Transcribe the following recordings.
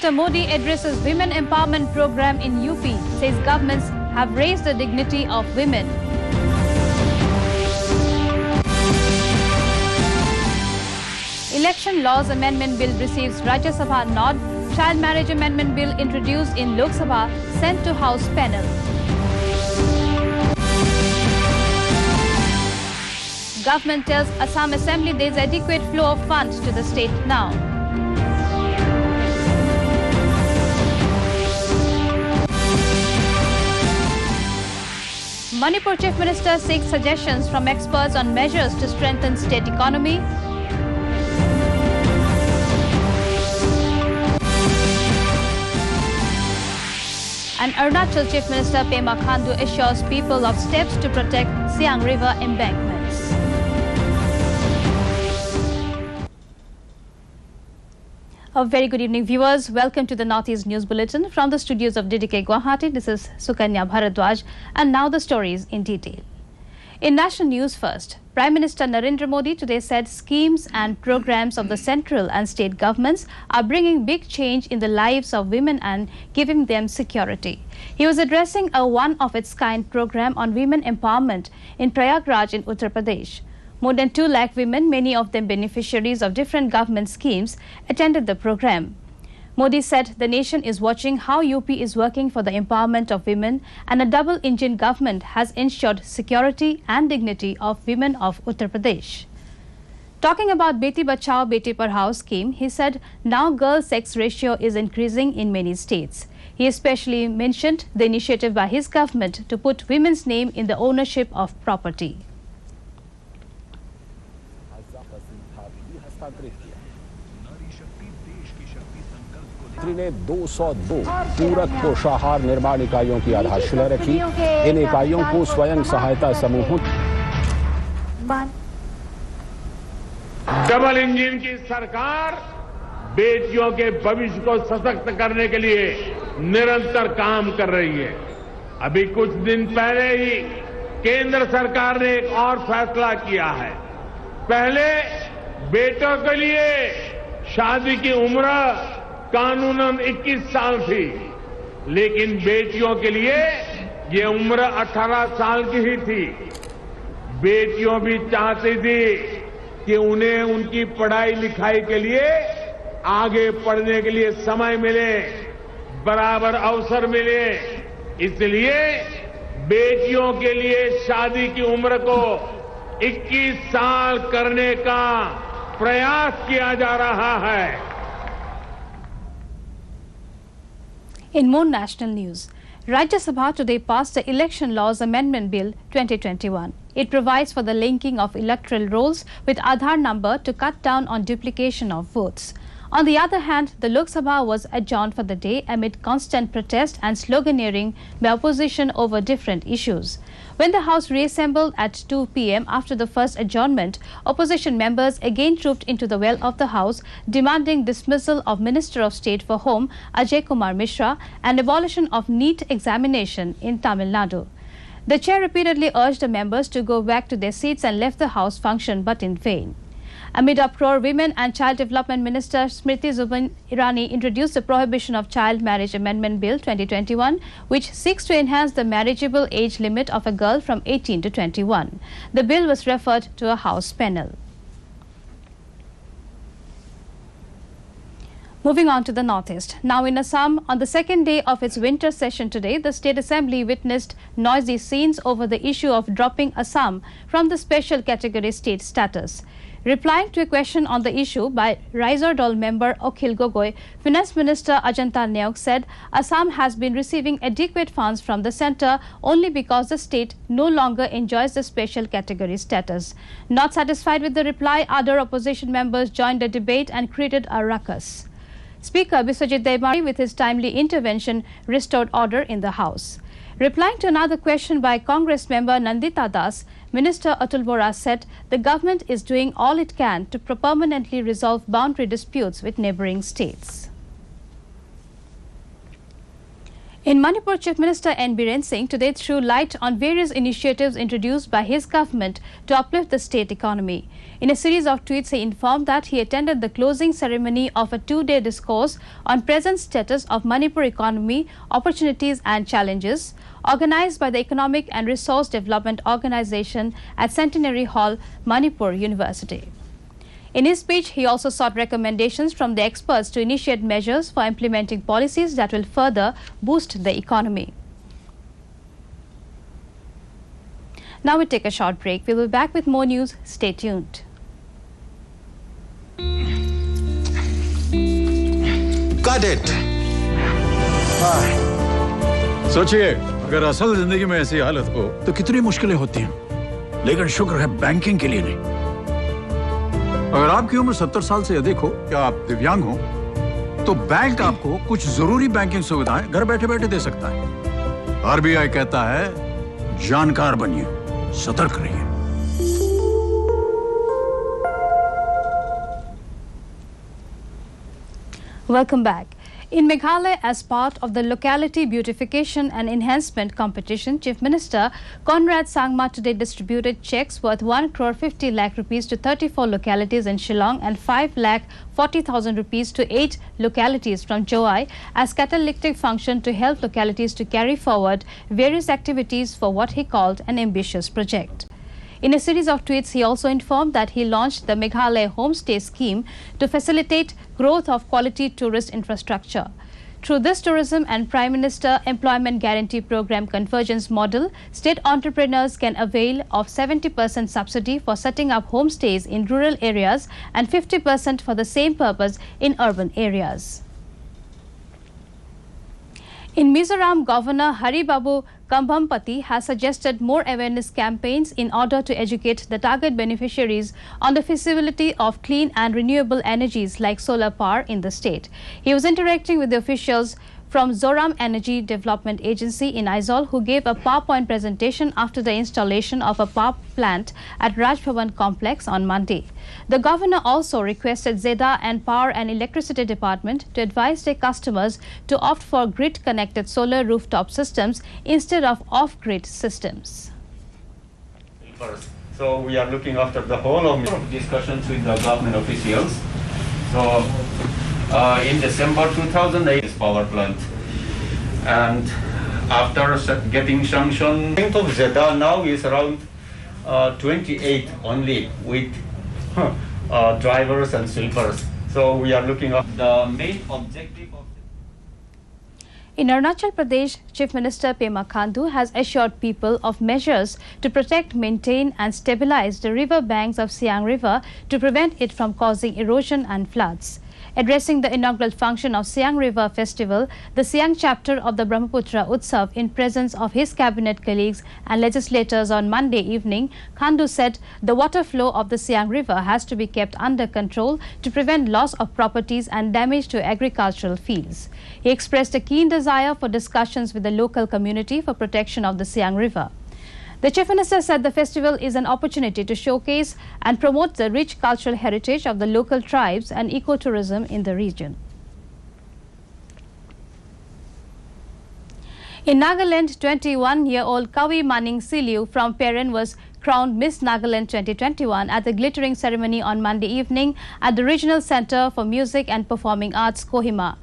Minister Modi addresses Women Empowerment Program in UP, says governments have raised the dignity of women. Election Laws Amendment Bill receives Rajya Sabha nod. Child Marriage Amendment Bill introduced in Lok Sabha sent to House panel. Government tells Assam Assembly there is adequate flow of funds to the state now. Manipur Chief Minister seeks suggestions from experts on measures to strengthen state economy. And Arunachal Chief Minister Pema Khandu assures people of steps to protect Siang River embankments. A very good evening, viewers. Welcome to the Northeast News Bulletin from the studios of DDK Guwahati. This is Sukanya Bharadwaj, and now the stories in detail. In national news first, Prime Minister Narendra Modi today said schemes and programs of the central and state governments are bringing big change in the lives of women and giving them security. He was addressing a one-of-its-kind program on women empowerment in Prayagraj in Uttar Pradesh. More than 2 lakh women, many of them beneficiaries of different government schemes, attended the program. Modi said the nation is watching how UP is working for the empowerment of women, and a double-engine government has ensured security and dignity of women of Uttar Pradesh. Talking about Beti Bachao Beti Padhao scheme, he said now girl-sex ratio is increasing in many states. He especially mentioned the initiative by his government to put women's name in the ownership of property. ने 202 पूरक पोषाहार निर्माण इकाइयों की आधारशिला रखी। इन इकाइयों को स्वयं सहायता समूहों डबल इंजन की सरकार बेटियों के भविष्य को सशक्त करने के लिए निरंतर काम कर रही है। अभी कुछ दिन पहले ही केंद्र सरकार ने एक और फैसला किया है। पहले बेटों के लिए शादी की उम्र कानूनन 21 साल थी, लेकिन बेटियों के लिए ये उम्र 18 साल की ही थी। बेटियों भी चाहती थी कि उन्हें उनकी पढ़ाई लिखाई के लिए आगे पढ़ने के लिए समय मिले, बराबर अवसर मिले। इसलिए बेटियों के लिए शादी की उम्र को 21 साल करने का प्रयास किया जा रहा है। In more national news, Rajya Sabha today passed the Election Laws Amendment Bill 2021. It provides for the linking of electoral rolls with Aadhaar number to cut down on duplication of votes. On the other hand, the Lok Sabha was adjourned for the day amid constant protest and sloganeering by opposition over different issues. When the House reassembled at 2 p.m. after the first adjournment, opposition members again trooped into the well of the House, demanding dismissal of Minister of State for Home Ajay Kumar Mishra and abolition of NEET examination in Tamil Nadu. The chair repeatedly urged the members to go back to their seats and left the House function, but in vain. Amid uproar, Women and Child Development Minister Smriti Zubin Irani introduced the Prohibition of Child Marriage Amendment Bill 2021, which seeks to enhance the marriageable age limit of a girl from 18 to 21. The bill was referred to a House panel. Moving on to the Northeast. Now in Assam, on the second day of its winter session today, the State Assembly witnessed noisy scenes over the issue of dropping Assam from the special category state status. Replying to a question on the issue by Riser Dol member Akhil Gogoi, Finance Minister Ajanta Neok said Assam has been receiving adequate funds from the centre only because the state no longer enjoys the special category status. Not satisfied with the reply, other opposition members joined the debate and created a ruckus. Speaker Biswajit Deobari, with his timely intervention, restored order in the House. Replying to another question by Congress member Nandita Das, Minister Atul Bora said the government is doing all it can to permanently resolve boundary disputes with neighbouring states. In Manipur, Chief Minister N. Biren Singh today threw light on various initiatives introduced by his government to uplift the state economy. In a series of tweets, he informed that he attended the closing ceremony of a two-day discourse on present status of Manipur economy, opportunities and challenges, organized by the Economic and Resource Development Organization at Centenary Hall, Manipur University. In his speech, he also sought recommendations from the experts to initiate measures for implementing policies that will further boost the economy. Now we take a short break. We'll be back with more news. Stay tuned. Got it. सोचिए अगर असल जिंदगी में ऐसी हालत हो तो कितनी मुश्किलें होती हैं, लेकिन शुक्र है बैंकिंग के लिए नहीं। अगर आपकी उम्र 70 साल से अधिक हो या आप दिव्यांग हो तो बैंक आपको कुछ जरूरी बैंकिंग सुविधाएं घर बैठे-बैठे दे सकता है। आरबीआई कहता है जानकार बनिए, सतर्क रहिए। Welcome back. In Meghalaya, as part of the Locality Beautification and Enhancement Competition, Chief Minister Conrad Sangma today distributed cheques worth 1 crore 50 lakh rupees to 34 localities in Shillong and 5 lakh 40,000 rupees to 8 localities from Joai as catalytic function to help localities to carry forward various activities for what he called an ambitious project. In a series of tweets, he also informed that he launched the Meghalaya Homestay Scheme to facilitate growth of quality tourist infrastructure. Through this tourism and Prime Minister Employment Guarantee Program convergence model, state entrepreneurs can avail of 70% subsidy for setting up homestays in rural areas and 50% for the same purpose in urban areas. In Mizoram, Governor Haribabu Kambhampati has suggested more awareness campaigns in order to educate the target beneficiaries on the feasibility of clean and renewable energies like solar power in the state. He was interacting with the officials from Zoram Energy Development Agency in Aizawl, who gave a PowerPoint presentation after the installation of a power plant at Raj Bhavan complex on Monday. The governor also requested ZEDA and Power and Electricity Department to advise their customers to opt for grid-connected solar rooftop systems instead of off-grid systems. So we are looking after the whole of discussions with the government officials. So in December 2008, this power plant, and after getting sanction, the of ZEDA now is around 28 only with drivers and sweepers. So we are looking at the main objective of. In Arunachal Pradesh, Chief Minister Pema Khandu has assured people of measures to protect, maintain and stabilize the river banks of Siang River to prevent it from causing erosion and floods. Addressing the inaugural function of Siang River Festival, the Siang chapter of the Brahmaputra Utsav in presence of his cabinet colleagues and legislators on Monday evening, Khandu said the water flow of the Siang River has to be kept under control to prevent loss of properties and damage to agricultural fields. He expressed a keen desire for discussions with the local community for protection of the Siang River. The Chief Minister said the festival is an opportunity to showcase and promote the rich cultural heritage of the local tribes and ecotourism in the region. In Nagaland, 21-year-old Kavi Manning Siliu from Peren was crowned Miss Nagaland 2021 at the glittering ceremony on Monday evening at the Regional Center for Music and Performing Arts, Kohima.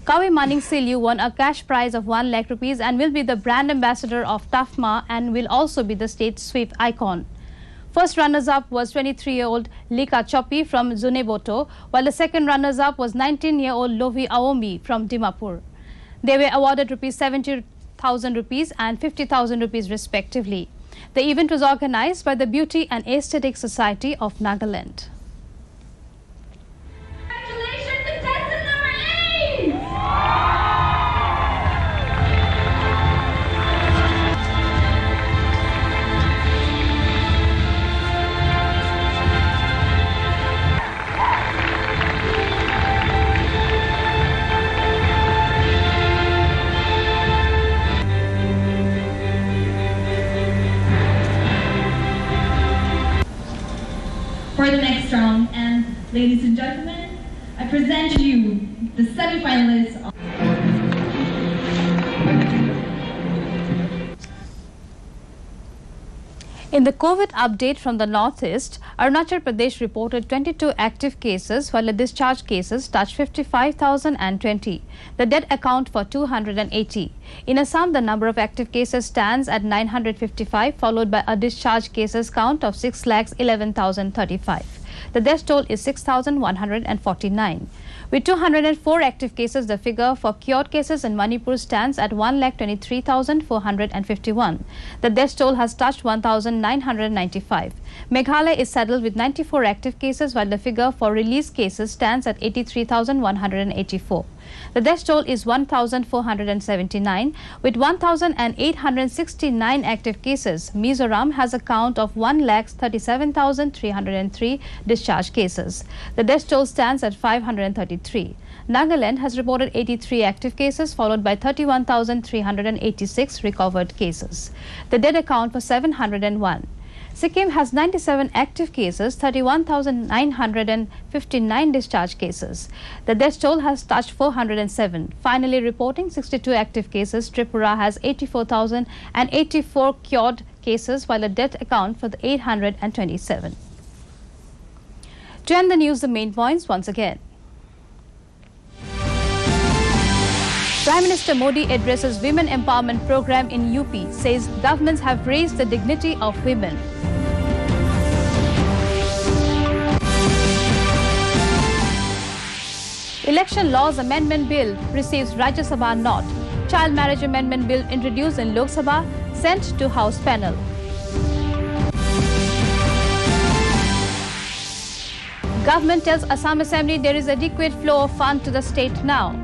Kavi Manning Siliu won a cash prize of 1 lakh rupees and will be the brand ambassador of TAFMA and will also be the state sweep icon. First runners-up was 23-year-old Lika Chopi from Zuneboto, while the second runners-up was 19-year-old Lovi Aomi from Dimapur. They were awarded ₹70,000 and ₹50,000 respectively. The event was organized by the Beauty and Aesthetic Society of Nagaland. For the next round, and ladies and gentlemen, I present to you the semi-finalists. In the COVID update from the northeast, Arunachal Pradesh reported 22 active cases, while the discharge cases touched 55,020. The death account for 280. In Assam, the number of active cases stands at 955, followed by a discharge cases count of 6,11,035. The death toll is 6,149. With 204 active cases, the figure for cured cases in Manipur stands at 1,23,451. The death toll has touched 1,995. Meghalaya is saddled with 94 active cases, while the figure for released cases stands at 83,184. The death toll is 1,479. With 1,869 active cases, Mizoram has a count of 1,37,303 discharge cases. The death toll stands at 533. Nagaland has reported 83 active cases, followed by 31,386 recovered cases. The death account for 701. Sikkim has 97 active cases, 31,959 discharge cases. The death toll has touched 407. Finally reporting 62 active cases, Tripura has 84,084 cured cases, while the death account for the 827. To end the news, the main points once again. Prime Minister Modi addresses Women Empowerment Program in UP, says governments have raised the dignity of women. Election Laws Amendment Bill receives Rajya Sabha nod. Child Marriage Amendment Bill introduced in Lok Sabha, sent to House panel. Government tells Assam Assembly there is adequate flow of fund to the state now.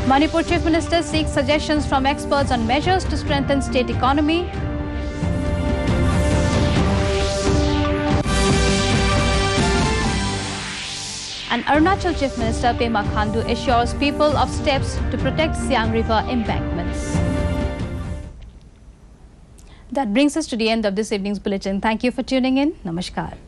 Manipur Chief Minister seeks suggestions from experts on measures to strengthen state economy. And Arunachal Chief Minister Pema Khandu assures people of steps to protect Siang River embankments. That brings us to the end of this evening's bulletin. Thank you for tuning in. Namaskar.